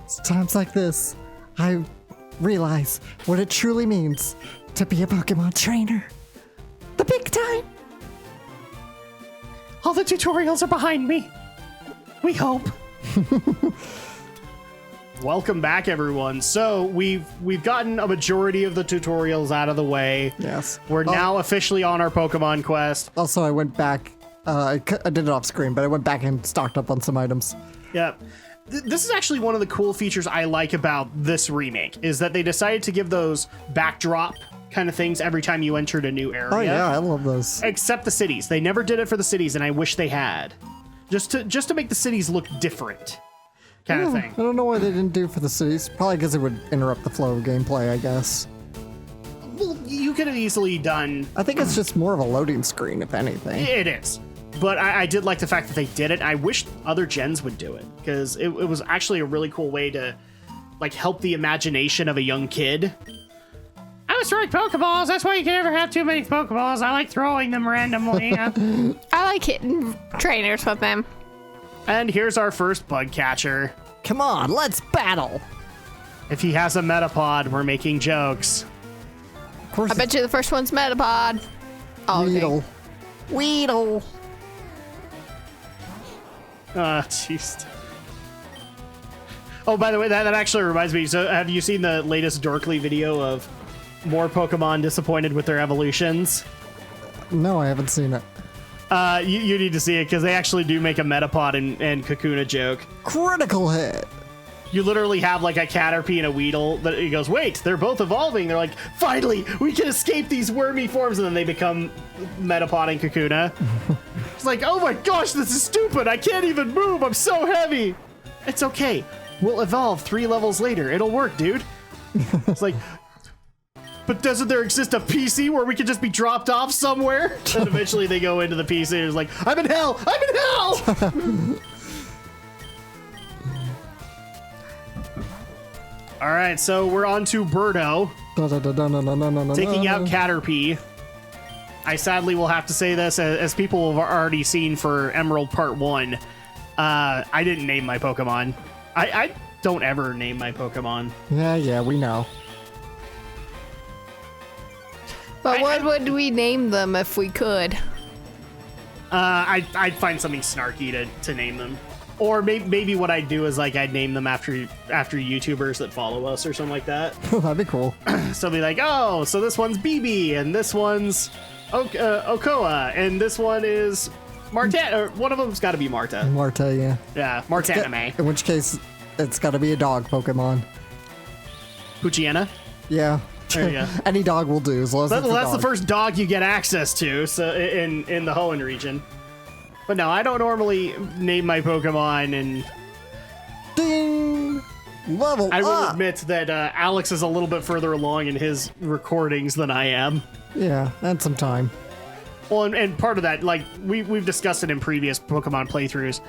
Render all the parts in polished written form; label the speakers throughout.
Speaker 1: It's times like this, I realize what it truly means to be a Pokemon trainer. The big time.
Speaker 2: All the tutorials are behind me. We hope. Welcome back, everyone. So we've gotten a majority of the tutorials out of the way.
Speaker 1: Yes.
Speaker 2: We're now officially on our Pokemon quest.
Speaker 1: Also, I went back. I did it off screen, but I went back and stocked up on some items.
Speaker 2: Yep. This is actually one of the cool features I like about this remake, is that they decided to give those backdrop kind of things every time you entered a new area.
Speaker 1: Oh yeah, I love those.
Speaker 2: Except the cities. They never did it for the cities, and I wish they had. Just to make the cities look different. Kind of thing.
Speaker 1: I don't know why they didn't do it for the cities. Probably because it would interrupt the flow of gameplay, I guess.
Speaker 2: Well, you could have easily done...
Speaker 1: I think it's just more of a loading screen, if anything.
Speaker 2: It is. But I did like the fact that they did it. I wish other gens would do it, because it was actually a really cool way to like help the imagination of a young kid. I was throwing Pokeballs. That's why you can never have too many Pokeballs. I like throwing them randomly.
Speaker 3: I like hitting trainers with them.
Speaker 2: And here's our first bug catcher.
Speaker 1: Come on, let's battle.
Speaker 2: If he has a Metapod, we're making jokes.
Speaker 1: Of course.
Speaker 3: I bet you the first one's Metapod. Oh,
Speaker 1: Weedle. Weedle.
Speaker 2: Jeez. Oh, by the way, that actually reminds me. So, have you seen the latest Dorkly video of more Pokemon disappointed with their evolutions?
Speaker 1: No, I haven't seen it.
Speaker 2: You need to see it, because they actually do make a Metapod and Kakuna joke.
Speaker 1: Critical hit.
Speaker 2: You literally have like a Caterpie and a Weedle that he goes, wait, they're both evolving. They're like, finally, we can escape these wormy forms. And then they become Metapod and Kakuna. It's like, oh my gosh, this is stupid. I can't even move. I'm so heavy. It's okay. We'll evolve 3 levels later. It'll work, dude. It's like, but doesn't there exist a PC where we could just be dropped off somewhere? And eventually they go into the PC and it's like, I'm in hell. I'm in hell. All right, so we're on to Birdo, taking out Caterpie. I sadly will have to say this, as people have already seen for Emerald Part 1, I didn't name my Pokemon. I don't ever name my Pokemon.
Speaker 1: Yeah, we know.
Speaker 3: But what would we name them if we could?
Speaker 2: I'd find something snarky to name them. Or maybe what I'd do is like I'd name them after YouTubers that follow us or something like that.
Speaker 1: That'd be cool.
Speaker 2: So be like, oh, so this one's BB and this one's Okoa and this one is Marta. Or one of them's got to be Marta.
Speaker 1: Marta, yeah.
Speaker 2: Yeah, MartAnimE.
Speaker 1: In which case, it's got to be a dog Pokemon.
Speaker 2: Puchiana.
Speaker 1: Yeah.
Speaker 2: There you go.
Speaker 1: Any dog will do as long as it's a
Speaker 2: That's
Speaker 1: dog.
Speaker 2: the first dog you get access to. So in the Hoenn region. But no, I don't normally name my Pokemon, and
Speaker 1: Ding! Level
Speaker 2: I will
Speaker 1: up!
Speaker 2: admit that Alex is a little bit further along in his recordings than I am.
Speaker 1: Yeah, and some time.
Speaker 2: Well, and part of that, like, we've discussed it in previous Pokemon playthroughs.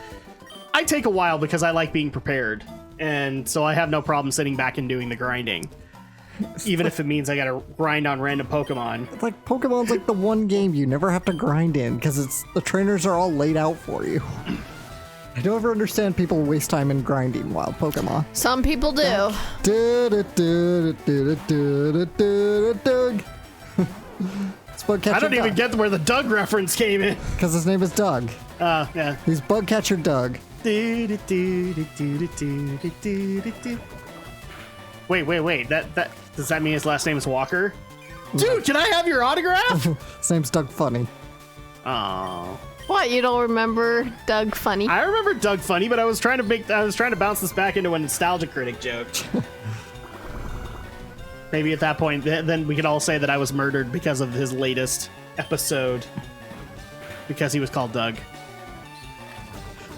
Speaker 2: I take a while because I like being prepared, and so I have no problem sitting back and doing the grinding. Even if it means I gotta grind on random Pokemon.
Speaker 1: It's like Pokemon's like the one game you never have to grind in because the trainers are all laid out for you. I don't ever understand people waste time in grinding wild Pokemon.
Speaker 3: Some people do.
Speaker 2: I don't even get where the Doug reference came in.
Speaker 1: Because his name is Doug.
Speaker 2: Yeah.
Speaker 1: He's Bug Catcher Doug.
Speaker 2: Wait. That does that mean his last name is Walker? Dude, can I have your autograph?
Speaker 1: His name's Doug Funny.
Speaker 2: Oh.
Speaker 3: What, you don't remember Doug Funny?
Speaker 2: I remember Doug Funny, but I was trying to bounce this back into a nostalgia critic joke. Maybe at that point, then we could all say that I was murdered because of his latest episode. Because he was called Doug.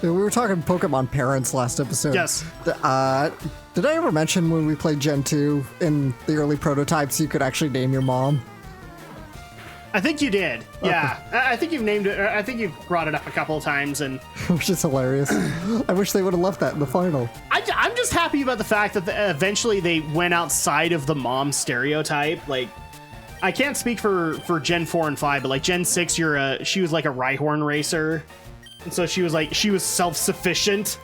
Speaker 1: We were talking Pokemon parents last episode.
Speaker 2: Yes.
Speaker 1: Did I ever mention when we played Gen 2 in the early prototypes you could actually name your mom?
Speaker 2: I think you did. Yeah. I think you've named it. I think you've brought it up a couple of times, and
Speaker 1: Which is hilarious. I wish they would have left that in the final.
Speaker 2: I'm just happy about the fact that eventually they went outside of the mom stereotype. Like, I can't speak for Gen 4 and 5, but like Gen 6, she was like a Rhyhorn racer. And so she was self-sufficient.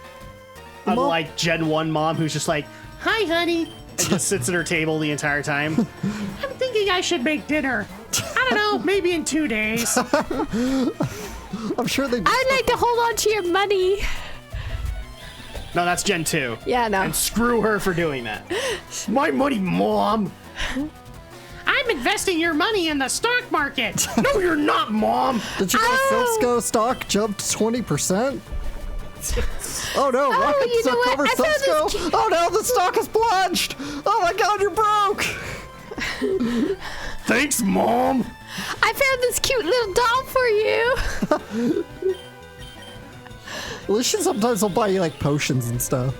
Speaker 2: Unlike Gen 1 mom who's just like, hi, honey, and just sits at her table the entire time. I'm thinking I should make dinner. I don't know, maybe in 2 days.
Speaker 1: I'm sure they.
Speaker 3: I'd like to hold on to your money.
Speaker 2: No, that's Gen 2.
Speaker 3: Yeah, no.
Speaker 2: And screw her for doing that. My money, Mom. I'm investing your money in the stock market. No, you're not, Mom.
Speaker 1: Did you know Silsco stock jumped 20%? Oh no, Rocket
Speaker 3: you know
Speaker 1: stock
Speaker 3: what?
Speaker 1: over
Speaker 3: I found this
Speaker 1: Silsco. Oh no, the stock is plunged. Oh my god, you're broke.
Speaker 2: Thanks, Mom.
Speaker 3: I found this cute little doll for you.
Speaker 1: At least sometimes they'll buy you like potions and stuff.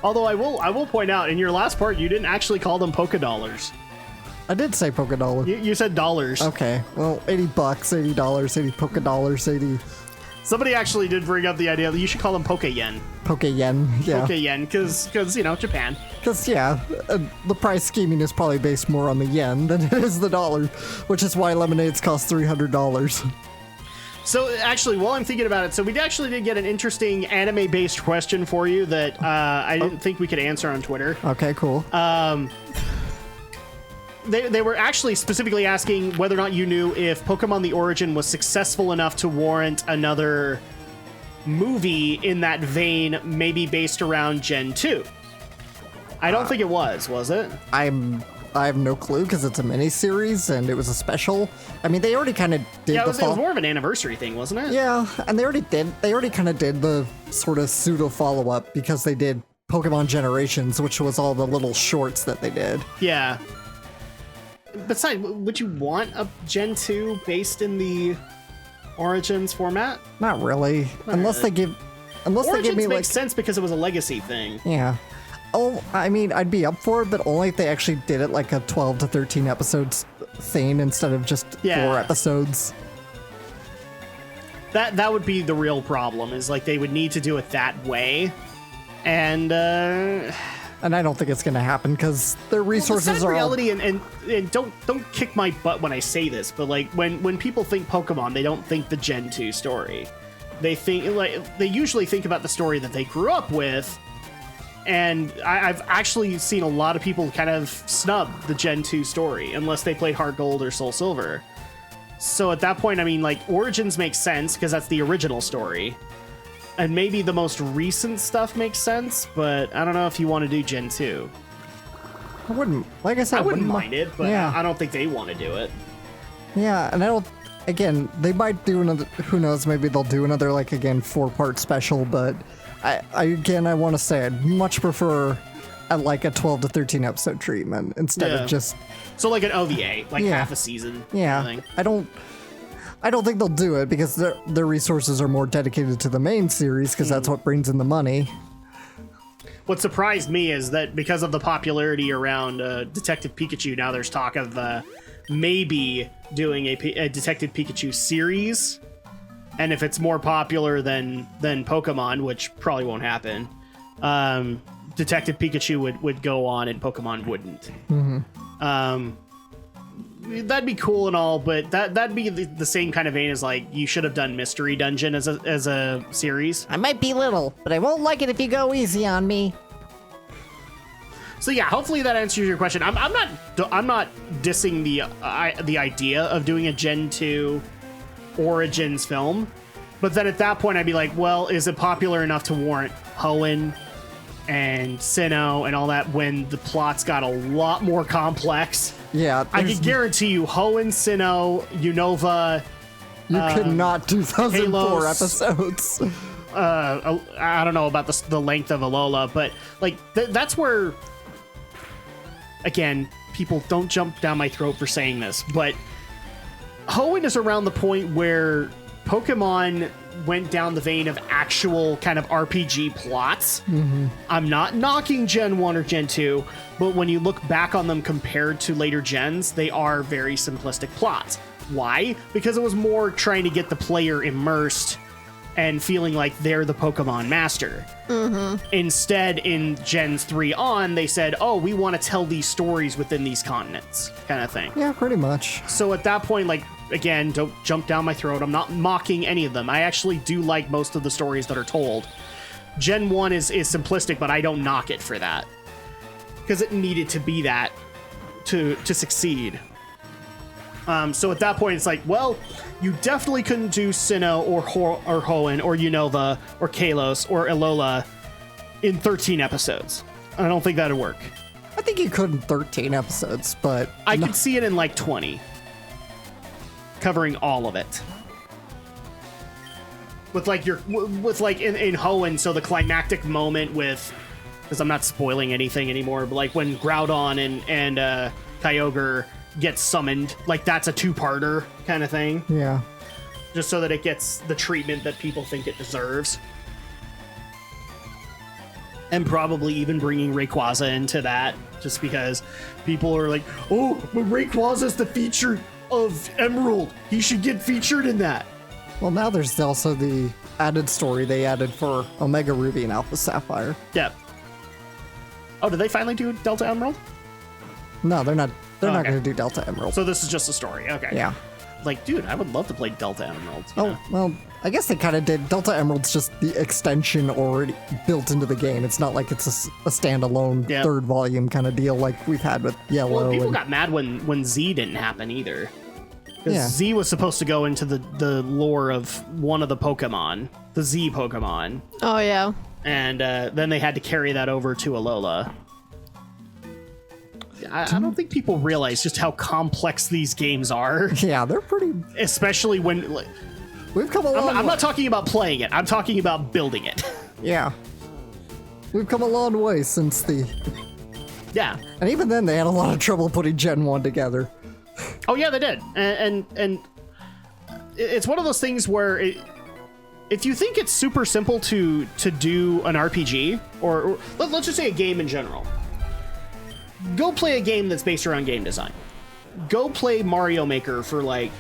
Speaker 2: Although I will point out, in your last part, you didn't actually call them polka dollars.
Speaker 1: I did say polka dollar.
Speaker 2: You said dollars.
Speaker 1: Okay, well, $80, $80, 80 polka dollars, 80
Speaker 2: Somebody actually did bring up the idea that you should call them poke yen.
Speaker 1: poke yen. Yeah,
Speaker 2: Poke yen, because Japan.
Speaker 1: because the price scheming is probably based more on the yen than it is the dollar, which is why lemonades cost $300.
Speaker 2: So actually, while I'm thinking about it, so we actually did get an interesting anime-based question for you that I didn't think we could answer on Twitter.
Speaker 1: Okay, cool.
Speaker 2: They were actually specifically asking whether or not you knew if Pokemon The Origin was successful enough to warrant another movie in that vein, maybe based around Gen 2. I don't think it was it?
Speaker 1: I have no clue because it's a miniseries and it was a special. I mean, they already kind of did
Speaker 2: Yeah, it
Speaker 1: the
Speaker 2: was more of an anniversary thing, wasn't it?
Speaker 1: Yeah, and they already kind of did the sort of pseudo follow-up because they did Pokemon Generations, which was all the little shorts that they did.
Speaker 2: Yeah. Besides, would you want a Gen 2 based in the Origins format?
Speaker 1: Not really. Unless
Speaker 2: really.
Speaker 1: they give
Speaker 2: Origins
Speaker 1: me
Speaker 2: makes
Speaker 1: like
Speaker 2: sense because it was a legacy thing.
Speaker 1: yeah. Oh, I mean, I'd be up for it, but only if they actually did it like a 12 to 13 episodes thing instead of just 4 episodes.
Speaker 2: That would be the real problem, is like they would need to do it that way. And
Speaker 1: I don't think it's going to happen because their resources
Speaker 2: well,
Speaker 1: are
Speaker 2: reality and don't kick my butt when I say this, but like when people think Pokemon, they don't think the Gen 2 story. They usually think about the story that they grew up with. And I've actually seen a lot of people kind of snub the Gen 2 story unless they played Heart Gold or Soul Silver. So at that point, I mean, like, Origins makes sense because that's the original story. And maybe the most recent stuff makes sense, but I don't know if you want to do Gen 2.
Speaker 1: I wouldn't, like I said,
Speaker 2: I wouldn't mind it, but
Speaker 1: yeah.
Speaker 2: I don't think they want to do it.
Speaker 1: Yeah, and I don't, again, they might do another, who knows, maybe they'll do another, like, again, 4-part special, but I want to say I'd much prefer like a 12 to 13 episode treatment instead of just...
Speaker 2: So like an OVA, like half a season.
Speaker 1: Yeah,
Speaker 2: kind of
Speaker 1: thing. I don't think they'll do it because their resources are more dedicated to the main series because that's what brings in the money.
Speaker 2: What surprised me is that because of the popularity around Detective Pikachu, now there's talk of maybe doing a Detective Pikachu series. And if it's more popular than Pokemon, which probably won't happen, Detective Pikachu would go on and Pokemon wouldn't. Mm-hmm. That'd be cool and all, but that'd be the same kind of vein as like you should have done Mystery Dungeon as a series.
Speaker 1: I might be little, but I won't like it if you go easy on me.
Speaker 2: So yeah, hopefully that answers your question. I'm not dissing the idea of doing a Gen 2 Origins film, but then at that point I'd be like, well, is it popular enough to warrant Hoenn and Sinnoh and all that when the plots got a lot more complex?
Speaker 1: Yeah,
Speaker 2: I can guarantee you Hoenn, Sinnoh, Unova,
Speaker 1: you could not do 2004
Speaker 2: Kalos,
Speaker 1: episodes.
Speaker 2: I don't know about the length of Alola, but like that's where, again, people don't jump down my throat for saying this, but Hoenn is around the point where Pokemon went down the vein of actual kind of RPG plots. Mm-hmm. I'm not knocking Gen 1 or Gen 2, but when you look back on them compared to later gens, they are very simplistic plots. Why? Because it was more trying to get the player immersed and feeling like they're the Pokemon master. Mm-hmm. Instead, in Gens 3 on, they said, oh, we want to tell these stories within these continents, kind of thing.
Speaker 1: Yeah, pretty much.
Speaker 2: So at that point, like, again, don't jump down my throat. I'm not mocking any of them. I actually do like most of the stories that are told. Gen 1 is simplistic, but I don't knock it for that. Because it needed to be that to succeed. So at that point, it's like, well, you definitely couldn't do Sinnoh or Hoenn or Unova or Kalos or Alola in 13 episodes. I don't think that'd work.
Speaker 1: I think you could in 13 episodes, but
Speaker 2: I could see it in like 20. Covering all of it. With like in Hoenn, so the climactic moment with, because I'm not spoiling anything anymore, but like when Groudon and Kyogre gets summoned, like that's a two-parter kind of thing.
Speaker 1: Yeah.
Speaker 2: Just so that it gets the treatment that people think it deserves. And probably even bringing Rayquaza into that, just because people are like, oh, but Rayquaza's the feature of Emerald. He should get featured in that.
Speaker 1: Well, now there's also the added story they added for Omega Ruby and Alpha Sapphire.
Speaker 2: Yeah. Oh, did they finally do Delta Emerald?
Speaker 1: No, they're not. They're not
Speaker 2: Okay.
Speaker 1: going to do Delta Emerald.
Speaker 2: So this is just a story. Okay.
Speaker 1: Yeah.
Speaker 2: Like, dude, I would love to play Delta Emerald. you know?
Speaker 1: Oh, well, I guess they kind of did. Delta Emerald's just the extension already built into the game. It's not like it's a standalone
Speaker 2: Yeah.
Speaker 1: third volume kind of deal like we've had with Yellow.
Speaker 2: Well, people
Speaker 1: and,
Speaker 2: got mad when Z didn't happen either. Because
Speaker 1: Yeah.
Speaker 2: Z was supposed to go into the lore of one of the Pokemon, the Z Pokemon.
Speaker 3: Oh, yeah.
Speaker 2: And then they had to carry that over to Alola. I don't think people realize just how complex these games are,
Speaker 1: yeah, they're pretty.
Speaker 2: especially when... like,
Speaker 1: We've come a long
Speaker 2: I'm
Speaker 1: way.
Speaker 2: not talking about playing it. I'm talking about building it.
Speaker 1: Yeah. We've come a long way since the.
Speaker 2: Yeah.
Speaker 1: And even then, they had a lot of trouble putting Gen 1 together.
Speaker 2: Oh yeah, they did, and it's one of those things where if you think it's super simple to do an RPG or let's just say a game in general, go play a game that's based around game design. Go play Mario Maker for like.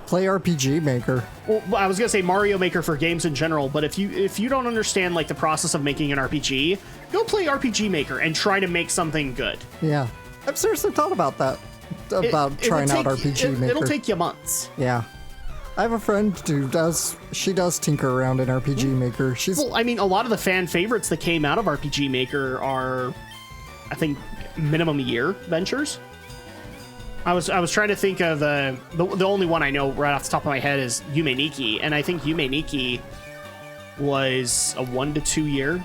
Speaker 1: Play RPG Maker.
Speaker 2: Well, I was gonna say Mario Maker for games in general, but if you don't understand like the process of making an RPG, go play RPG Maker and try to make something good.
Speaker 1: Yeah. I've seriously thought about that. About
Speaker 2: It
Speaker 1: trying
Speaker 2: will
Speaker 1: out
Speaker 2: take-
Speaker 1: RPG Maker.
Speaker 2: It'll take you months.
Speaker 1: Yeah. I have a friend who does tinker around in RPG Maker. She's
Speaker 2: Well, I mean, a lot of the fan favorites that came out of RPG Maker are, I think, minimum a year ventures. I was trying to think of the only one I know right off the top of my head is Yume Nikki, and I think Yume Nikki was a 1 to 2 year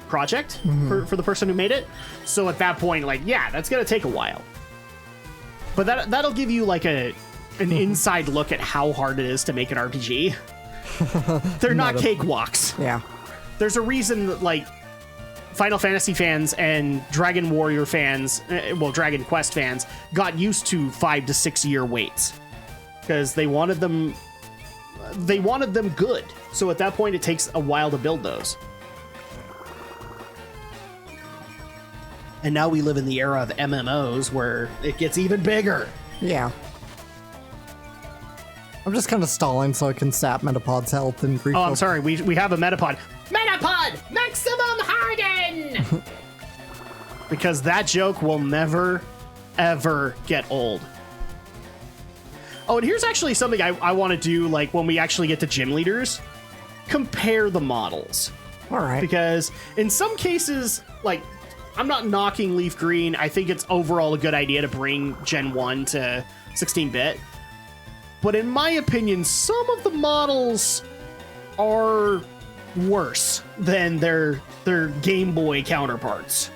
Speaker 2: project for the person who made it. So at that point, like, yeah, that's gonna take a while. But that'll give you like an inside look at how hard it is to make an RPG. They're not cakewalks.
Speaker 1: yeah.
Speaker 2: There's a reason that like Final Fantasy fans and Dragon Warrior fans, Dragon Quest fans, got used to 5 to 6 year waits because they wanted them good. So at that point, it takes a while to build those. And now we live in the era of MMOs where it gets even bigger.
Speaker 1: Yeah. I'm just kind of stalling so I can sap Metapod's health and refill.
Speaker 2: Oh, I'm sorry. We have a Metapod. Metapod! Maximum Harden! Because that joke will never, ever get old. Oh, and here's actually something I want to do, like, when we actually get to gym leaders. Compare the models.
Speaker 1: All right.
Speaker 2: Because in some cases, like, I'm not knocking Leaf Green. I think it's overall a good idea to bring Gen 1 to 16-bit. But in my opinion, some of the models are worse than their Game Boy counterparts.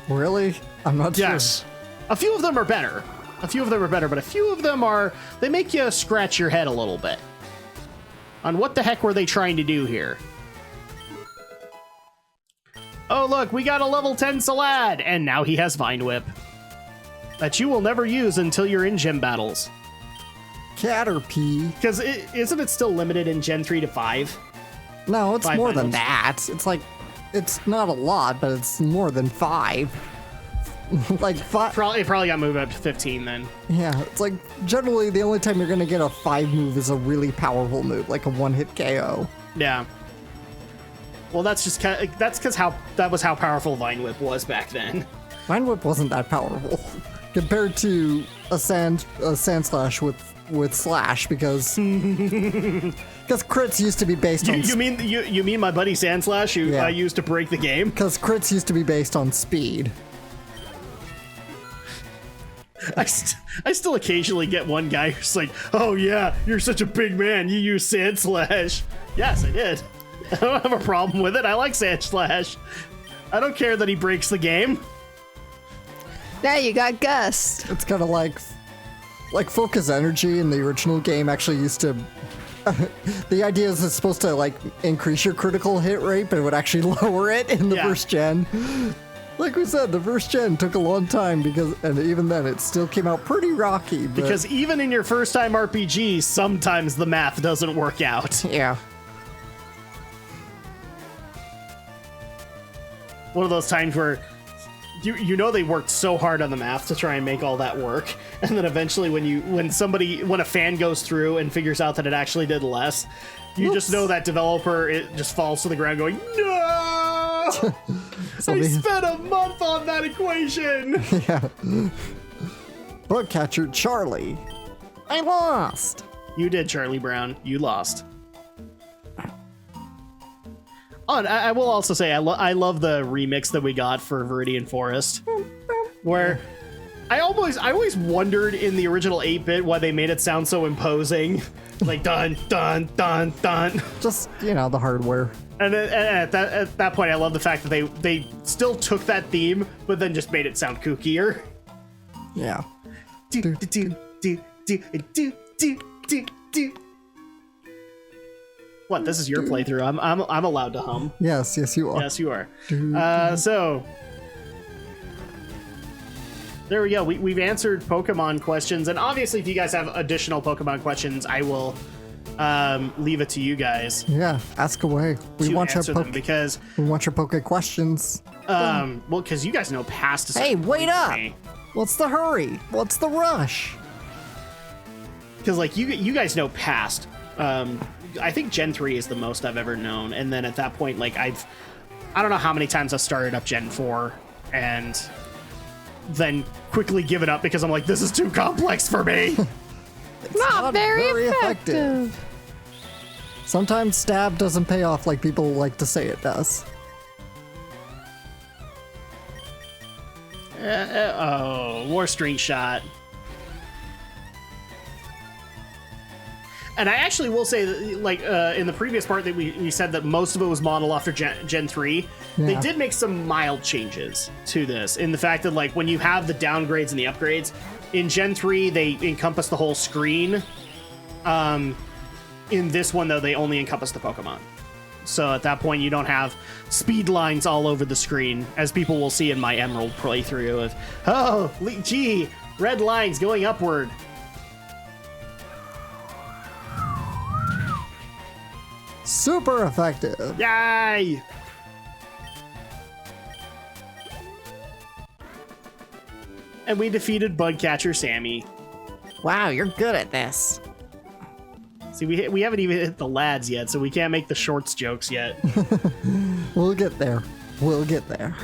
Speaker 1: Really? I'm not sure.
Speaker 2: Yes. A few of them are better. But a few of them are... They make you scratch your head a little bit. On what the heck were they trying to do here? Oh, look, we got a level 10 Salad, and now he has Vine Whip. That you will never use until you're in gym battles.
Speaker 1: Caterpie.
Speaker 2: Because isn't it still limited in Gen 3 to 5?
Speaker 1: No, it's
Speaker 2: 5
Speaker 1: more than
Speaker 2: finals.
Speaker 1: that. It's like, it's not a lot, but it's more than 5. Like 5.
Speaker 2: It probably got moved up to 15 then.
Speaker 1: Yeah, it's like generally the only time you're gonna get a 5 move is a really powerful move, like a 1-hit KO.
Speaker 2: Yeah. Well, that's because that was how powerful Vine Whip was back then.
Speaker 1: Vine Whip wasn't that powerful. compared to a sand slash with slash because crits used to be based on.
Speaker 2: You mean my buddy Sandslash who I used to break the game?
Speaker 1: Because crits used to be based on speed.
Speaker 2: I still occasionally get one guy who's like, "Oh yeah, you're such a big man. You use Sandslash." Yes, I did. I don't have a problem with it. I like Sandslash. I don't care that he breaks the game.
Speaker 3: Now you got Gust.
Speaker 1: It's kind of like focus energy in the original game actually used to. The idea is it's supposed to like increase your critical hit rate, but it would actually lower it in the first gen. Like we said, the first gen took a long time and even then it still came out pretty rocky.
Speaker 2: Because even in your first time RPG, sometimes the math doesn't work out.
Speaker 1: Yeah.
Speaker 2: One of those times where you know they worked so hard on the math to try and make all that work, and then eventually when a fan goes through and figures out that it actually did less, you just know that developer it just falls to the ground going, "No! I spent a month on that equation."
Speaker 1: Yeah. Bugcatcher Charlie. I lost.
Speaker 2: You did, Charlie Brown. You lost. Oh, and I will also say I love the remix that we got for Viridian Forest, where I always wondered in the original 8-bit why they made it sound so imposing, like dun dun dun dun.
Speaker 1: Just the hardware.
Speaker 2: And at that point, I love the fact that they still took that theme, but then just made it sound kookier.
Speaker 1: Yeah.
Speaker 2: Do do do do do do do do do. What? This is your playthrough. I'm allowed to hum.
Speaker 1: Yes, you are.
Speaker 2: Yes, you are. So there we go. We've answered Pokemon questions, and obviously, if you guys have additional Pokemon questions, I will leave it to you guys.
Speaker 1: Yeah, ask away. We want your
Speaker 2: because
Speaker 1: we want your Poke questions.
Speaker 2: Well, because you guys know past.
Speaker 1: Hey, wait up! What's the hurry? What's the rush?
Speaker 2: Because like you guys know past. I think Gen 3 is the most I've ever known, and then at that point, like I don't know how many times I've started up Gen 4 and then quickly given up because I'm like, this is too complex for me.
Speaker 3: It's not very effective.
Speaker 1: Sometimes stab doesn't pay off like people like to say it does.
Speaker 2: War String Shot. And I actually will say that, like, in the previous part that we said that most of it was modeled after Gen 3, they did make some mild changes to this in the fact that, like, when you have the downgrades and the upgrades, in Gen 3, they encompass the whole screen. In this one, though, they only encompass the Pokemon. So at that point, you don't have speed lines all over the screen, as people will see in my Emerald playthrough of, gee, red lines going upward.
Speaker 1: Super effective.
Speaker 2: Yay! And we defeated Bugcatcher Sammy.
Speaker 3: Wow, you're good at this.
Speaker 2: See, we haven't even hit the lads yet, so we can't make the shorts jokes yet.
Speaker 1: We'll get there. We'll get there.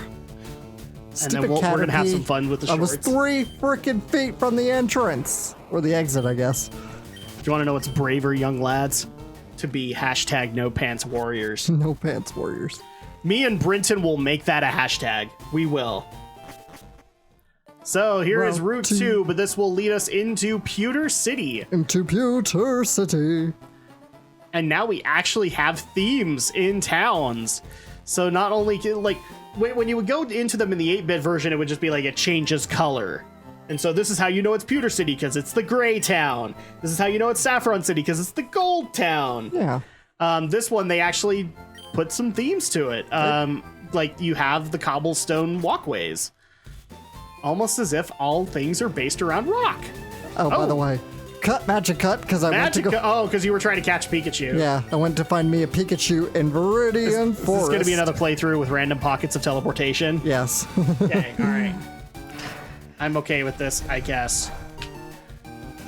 Speaker 2: And then we're going to have some fun with the shorts.
Speaker 1: I was 3 freaking feet from the entrance. Or the exit, I guess.
Speaker 2: Do you want to know what's braver, young lads? To be #NoPantsWarriors.
Speaker 1: No Pants Warriors.
Speaker 2: Me and Brinton will make that a hashtag. We will. So here is Route 2, but this will lead us into Pewter City.
Speaker 1: Into Pewter City.
Speaker 2: And now we actually have themes in towns. So not only, like, when you would go into them in the 8-bit version, it would just be like it changes color. And so this is how you know it's Pewter City, because it's the gray town. This is how you know it's Saffron City, because it's the gold town.
Speaker 1: Yeah.
Speaker 2: This one, they actually put some themes to it. Like, you have the cobblestone walkways. Almost as if all things are based around rock.
Speaker 1: Oh, by the way, magic cut, because I went to go...
Speaker 2: Oh, because you were trying to catch Pikachu.
Speaker 1: Yeah, I went to find me a Pikachu in Viridian Forest.
Speaker 2: Is this going to be another playthrough with random pockets of teleportation?
Speaker 1: Yes.
Speaker 2: Okay, all right. I'm okay with this, I guess.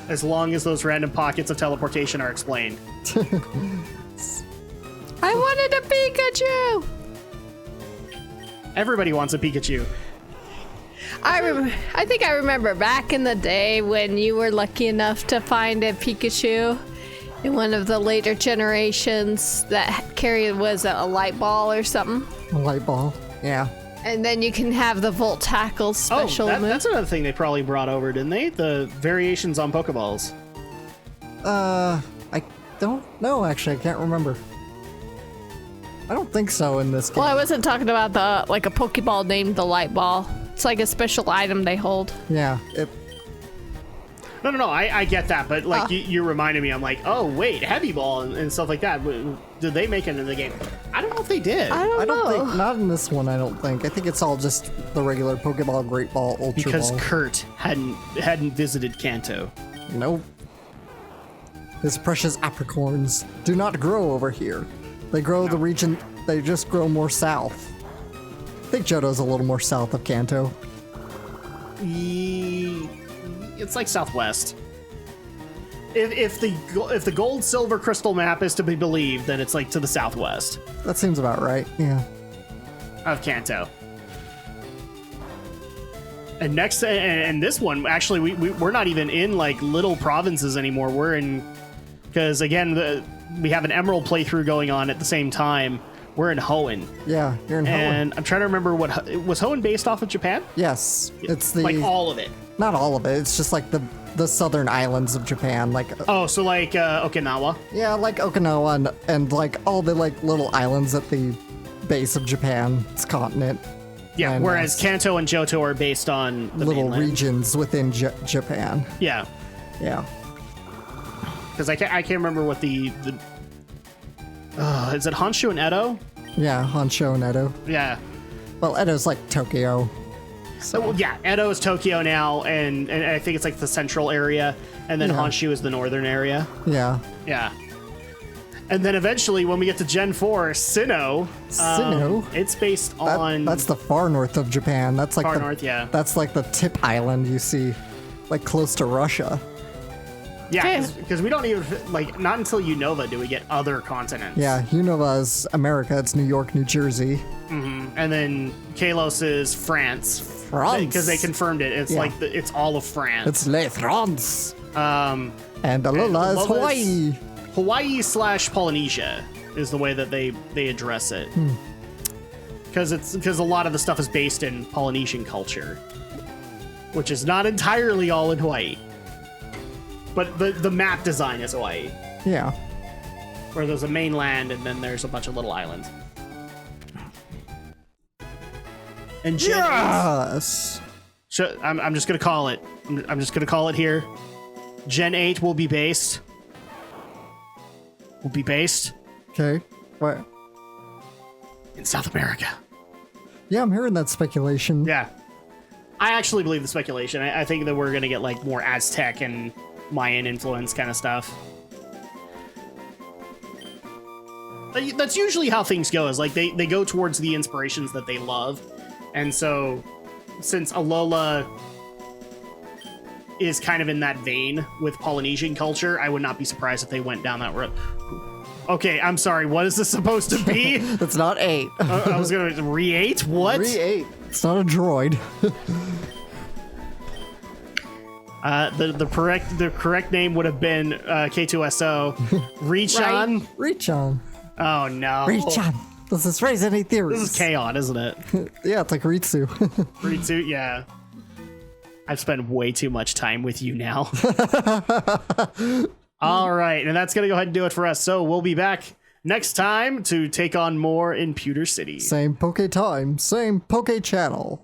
Speaker 2: As long as those random pockets of teleportation are explained.
Speaker 3: I wanted a Pikachu!
Speaker 2: Everybody wants a Pikachu.
Speaker 3: I think I remember back in the day when you were lucky enough to find a Pikachu in one of the later generations that carried, was it a light ball or something?
Speaker 1: A light ball. Yeah.
Speaker 3: And then you can have the Volt Tackle special move.
Speaker 2: That's another thing they probably brought over, didn't they? The variations on Pokeballs.
Speaker 1: I don't know, actually. I can't remember. I don't think so in this game.
Speaker 3: Well, I wasn't talking about a Pokeball named the Light Ball. It's like a special item they hold.
Speaker 1: Yeah.
Speaker 2: No, I get that, but like you reminded me, I'm like, oh wait, Heavy Ball and stuff like that. Did they make it in the game? I don't know if they did.
Speaker 3: I don't know.
Speaker 1: Think, not in this one, I don't think. I think it's all just the regular Pokeball, Great Ball, Ultra
Speaker 2: Because
Speaker 1: Ball.
Speaker 2: Kurt hadn't visited Kanto.
Speaker 1: Nope. His precious apricorns do not grow over here. They grow the region, they just grow more south. I think Johto's a little more south of Kanto.
Speaker 2: It's like southwest. If the gold silver crystal map is to be believed, then it's like to the southwest
Speaker 1: That seems about right, yeah.
Speaker 2: of Kanto. And next, and this one, actually, we're not even in like little provinces anymore. We're in, because again, we have an Emerald playthrough going on at the same time. We're in Hoenn.
Speaker 1: Yeah, you're in Hoenn.
Speaker 2: And I'm trying to remember was Hoenn based off of Japan?
Speaker 1: Yes, it's the...
Speaker 2: Like all of it.
Speaker 1: Not all of it, it's just like the southern islands of Japan, like...
Speaker 2: Oh, so like Okinawa?
Speaker 1: Yeah, like Okinawa and like all the like little islands at the base of Japan's continent.
Speaker 2: Yeah,
Speaker 1: And,
Speaker 2: whereas Kanto and Johto are based on the
Speaker 1: little
Speaker 2: mainland.
Speaker 1: regions within Japan.
Speaker 2: Yeah,
Speaker 1: Yeah.
Speaker 2: because I can't remember what the is it Honshu and Edo?
Speaker 1: Yeah, Honshu and Edo.
Speaker 2: Yeah.
Speaker 1: Well, Edo's like Tokyo.
Speaker 2: So well, yeah, Edo is Tokyo now, and I think it's like the central area, and then
Speaker 1: Yeah.
Speaker 2: Honshu is the northern area.
Speaker 1: Yeah.
Speaker 2: Yeah. And then eventually, when we get to Gen 4, Sinnoh.
Speaker 1: Sinnoh?
Speaker 2: It's based on...
Speaker 1: That's the far north of Japan. That's like
Speaker 2: Far north, yeah.
Speaker 1: That's like the tip island you see, like close to Russia.
Speaker 2: Yeah, because we don't even... Like, not until Unova do we get other continents.
Speaker 1: Yeah, Unova's America. It's New York, New Jersey.
Speaker 2: And then Kalos is France.
Speaker 1: France.
Speaker 2: Because they confirmed it. It's like it's all of France.
Speaker 1: It's Le France.
Speaker 2: Um,
Speaker 1: And Alola is
Speaker 2: Alola's-
Speaker 1: Hawaii.
Speaker 2: Hawaii/Polynesia is the way that they address it. Because a lot of the stuff is based in Polynesian culture, which is not entirely all in Hawaii. But the map design is Hawaii,
Speaker 1: Yeah.
Speaker 2: where there's a mainland and then there's a bunch of little islands. And Gen 8,
Speaker 1: Yes.
Speaker 2: I'm just gonna call it. I'm just gonna call it here. Gen 8 will be based.
Speaker 1: Okay. What?
Speaker 2: In South America.
Speaker 1: Yeah, I'm hearing that speculation.
Speaker 2: Yeah. I actually believe the speculation. I think that we're going to get like more Aztec and Mayan influence kind of stuff. That's usually how things go, is like they go towards the inspirations that they love. And so since Alola is kind of in that vein with Polynesian culture, I would not be surprised if they went down that road. Okay, I'm sorry. What is this supposed to be?
Speaker 1: It's not 8.
Speaker 2: I was going to re-8? What?
Speaker 1: 8. It's not a droid.
Speaker 2: The correct name would have been K2SO. Rechan.
Speaker 1: Rechan.
Speaker 2: Oh no.
Speaker 1: Rechan. Does this raise any theories?
Speaker 2: This is K-On, isn't it?
Speaker 1: Yeah, it's like Ritsu.
Speaker 2: Ritsu, yeah. I've spent way too much time with you now. All right, and that's going to go ahead and do it for us. So we'll be back next time to take on more in Pewter City.
Speaker 1: Same Poke time, same Poke channel.